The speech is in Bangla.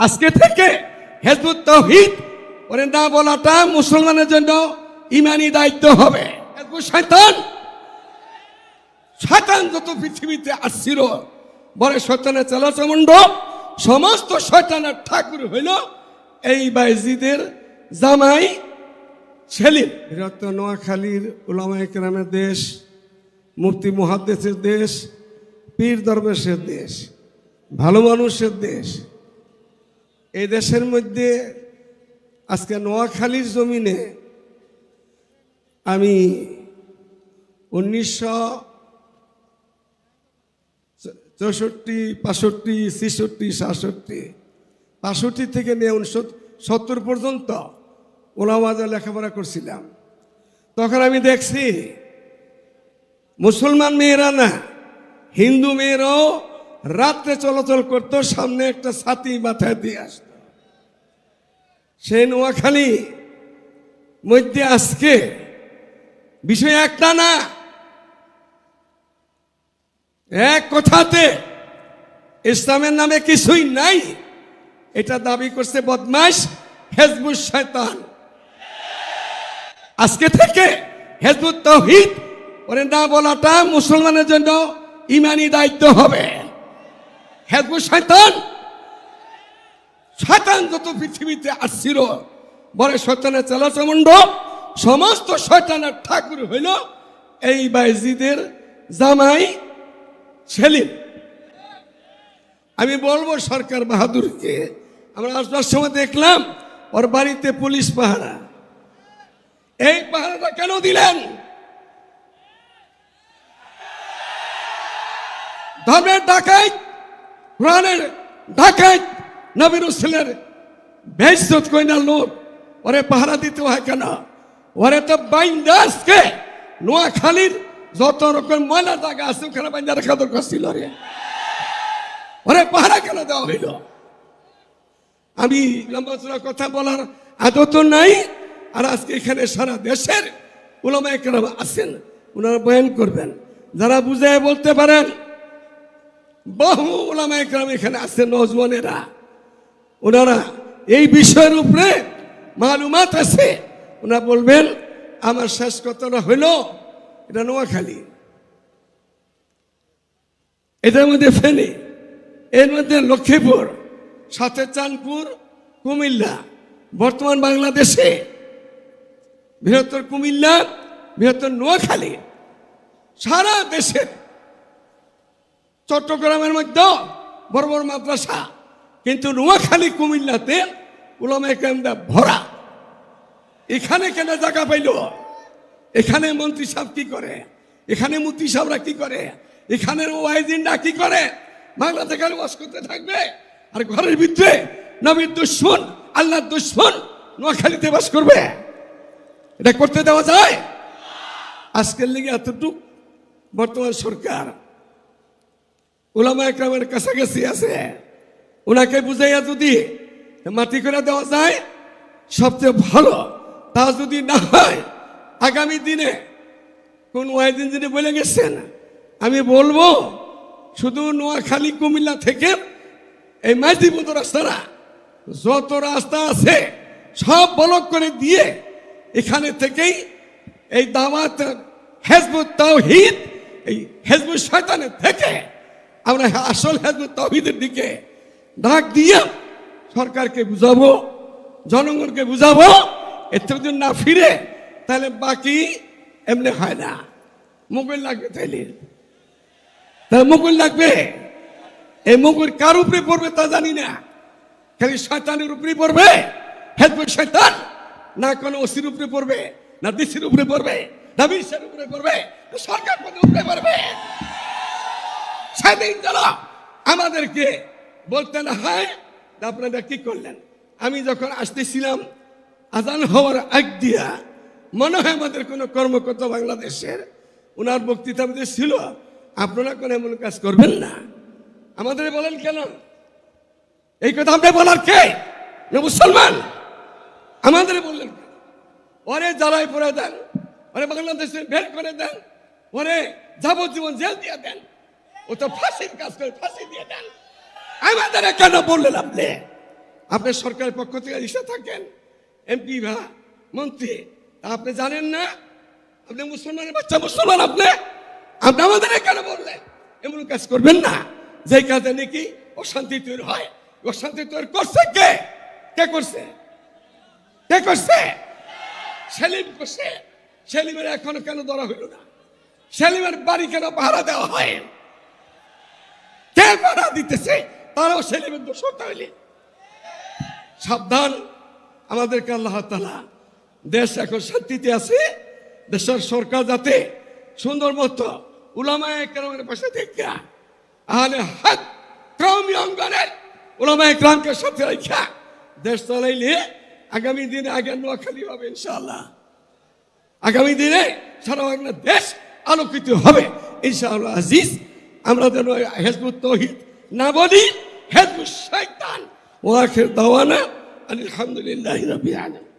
আজকে থেকে হিজবুত তাওহীদ ওরে না বলাটা মুসলমানের জন্য ইমানি দায়িত্ব হবে। হিজবুত শয়তান শয়তান যত পৃথিবীতে আসছিল বড় শয়তানের চালাচমণ্ড সমস্ত শয়তানের ঠাকুর হইল এই বাইজিদের জামাই সেলিম। বৃহত্তর নোয়াখালীর উলামায়ে কেরামের দেশ, মুফতি মুহাদ্দিসের দেশ, পীর দরবেশের দেশ, ভালো মানুষের দেশ। এই দেশের মধ্যে আজকে নোয়াখালীর জমিনে আমি 1964, 65, 66, 65 থেকে নিয়ে 1970 পর্যন্ত ওলামাদের লেখাপড়া করছিলাম। তখন আমি দেখছি মুসলমান মেয়েরা না, হিন্দু মেয়েরাও রাত্রে চলাচল করতো, সামনে একটা ছাতি মাথায় দিয়ে আসত। সেই নোয়াখালী মধ্যে আজকে বিষয় একটা না, এক কথাতে ইসলামের নামে কিছুই নাই, এটা দাবি করছে বদমাশ হিজবুত শয়তান। আজকে থেকে হিজবুত তাওহীদ ওরে না বলাটা মুসলমানের জন্য ইমানি দায়িত্ব হবে। হিজবুত শয়তান শয়তান যত পৃথিবীতে আসছিল বড় শয়তানের চালাচমণ্ড সমস্ত শয়তানের ঠাকুর হইল এই বাইজিদের জামাই সেলিম। আমি বলবো সরকার বাহাদুরকে, আমরা আসবার সময় দেখলাম ওর বাড়িতে পুলিশ পাহারা। এই পাহারাটা কেন দিলেন? ধর্মের ডাকাইত, কোরআনের ডাকাইত, নবী রাসূলের বেইজ্জত কইনা লোক ওরে পাহারা দিতে হয় কেন? ওরে তো বাইন্দা আজকে নোয়াখালীর যত রকম ময়লা জায়গা আছে ওখানে বাইন্দা রাখা দরকার ছিল রে। ওরে পাহারা কেন দেওয়া হইল? আমি লম্বা চড়া কথা বলার আদত নাই। আর আজকে এখানে সারা দেশের উলামায়ে কেরাম আছেন, ওনারা বয়ান করবেন। যারা বুঝায় বলতে পারেন, বহু উলামায়ে কেরাম এখানে আছেন, নওজওয়ানেরা, ওনারা এই বিষয়ের উপরে মালুমাত আছে, ওনারা বলবেন। আমার শেষ কথাটা হইল, এটা নোয়াখালী, এটার মধ্যে ফেনী, এর মধ্যে লক্ষ্মীপুর, সাথে চাঁদপুর, কুমিল্লা, বর্তমান বাংলাদেশে বৃহত্তর কুমিল্লা, বৃহত্তর নোয়াখালী, সারা দেশের চট্টগ্রামের মধ্যে বড় বড় মাদ্রাসা, কিন্তু নোয়াখালী কুমিল্লাতে উলামায়ে কেরামরা ভরা। এখানে কেন জায়গা পাইল? এখানে মন্ত্রী সাহেব কি করে? এখানে মুফতি সাহেবরা কি করে? এখানের ওয়াইজিনরা কি করে? বাংলাতে খালি ওয়াজ করতে থাকবে, আর ঘরের ভিতরে নবীর দুশমন, আল্লাহর দুশমন নোয়াখালীতে বাস করবে। এটা করতে দেওয়া যায়? আজকের লিগে এতটুক বর্তমান সরকার উলামায়ে কেরামের কাছাকাছি আছে, ওনাকে বুঝাইয়া যদি মাটি করে দেওয়া যায় সবচেয়ে ভালো। তা যদি না হয়, আগামী দিনে কোন ওয়াইজিন যিনি বলে গেছেন, আমি বলবো শুধু নোয়াখালী কুমিল্লা থেকে এই মাইদিপুর রাস্তারা যত রাস্তা আছে সব ব্লক করে দিয়ে এখানে থেকেই এই দাওয়াত হিজবুত তাওহীদ, এই হিজবুত শয়তানের থেকে আমরা আসল হিজবুত তাওহীদের দিকে ডাক দিয়ে সরকারকে বুঝাবো, জনগণকে বুঝাবো। এর থেকে যদি না ফিরে তাহলে বাকি এমনি হয় না। মুকুল লাগবে, তাইলে মুকুল লাগবে। এই মুকুল কার উপরে পড়বে তা জানি না, খালি শয়তানের উপরে পড়বে। হিজবুত শয়তান না কোনো ওসির উপরে পড়বে, না ডিসির উপরে পড়বে, না বিশ্বের উপরে পড়বে, না সরকার উপরে পড়বে। সেদিন যেন আমাদেরকে বলতে না হয় আপনারা কি করলেন। আমি যখন আসতেছিলাম আজান হওয়ার আগ দিয়া, মনে হয় আমাদের কোনো কর্মকর্তা বাংলাদেশের ওনার বক্তৃতা ছিল, আপনারা কোনো এমন কাজ করবেন না। আমাদের বলেন কেন? এই কথা আপনি বলার কে? মুসলমান। আমাদের বললেন কেন? ওরে জ্বালায় পড়ে দেন, ওরে বাংলাদেশে বের করে দেন, ওরে যাবজ্জীবন জেল দিয়ে দেন, ও তো ফাঁসির কাজ করে, ফাঁসি দিয়ে দেন। আমাদের কেন বললেন আপনি? আপনার সরকারের পক্ষ থেকে এসে থাকেন এমপি বা মন্ত্রী, তা আপনি জানেন না? আপনি মুসলমানের বাচ্চা, মুসলমান আপনি আপনি আমাদের কেন বললেন এমন কাজ করবেন না যে কাজে নাকি অশান্তি তৈরি হয়? অশান্তি তৈরি করছে কে? কে করছে? কে করছে? সেলিম করছে। সেলিমের এখনো কেন ধরা হইল না? সেলিমের বাড়ি কেন পাহারা দেওয়া হয়? কে পাহারা দিতেছে? তারাও সেলিমের দোষ হইলে সাবধান। আমাদেরকে আল্লাহ তাআলা, দেশ এখন শান্তিতে আছে, দেশের সরকার যাতে সুন্দর মতো উলামায়ে কেরামের পাশে থেকে আহলে হক কওমি অঙ্গনের উলামায়ে কেরামকে সাথে রাখা দেশ চালাইলে আগামী দিনে আগে নোয়াখালী হবে ইনশাআল্লাহ। আগামী দিনে সারা বাংলা দেশ আলোকিত হবে ইনশাআল্লাহ আজিজ। আমরা যেন হিজবুত তাওহীদ না বলি, হিজবুশ শয়তান। ওয়া আখির দাওয়ানা আলহামদুলিল্লাহি রাব্বিল আলামিন।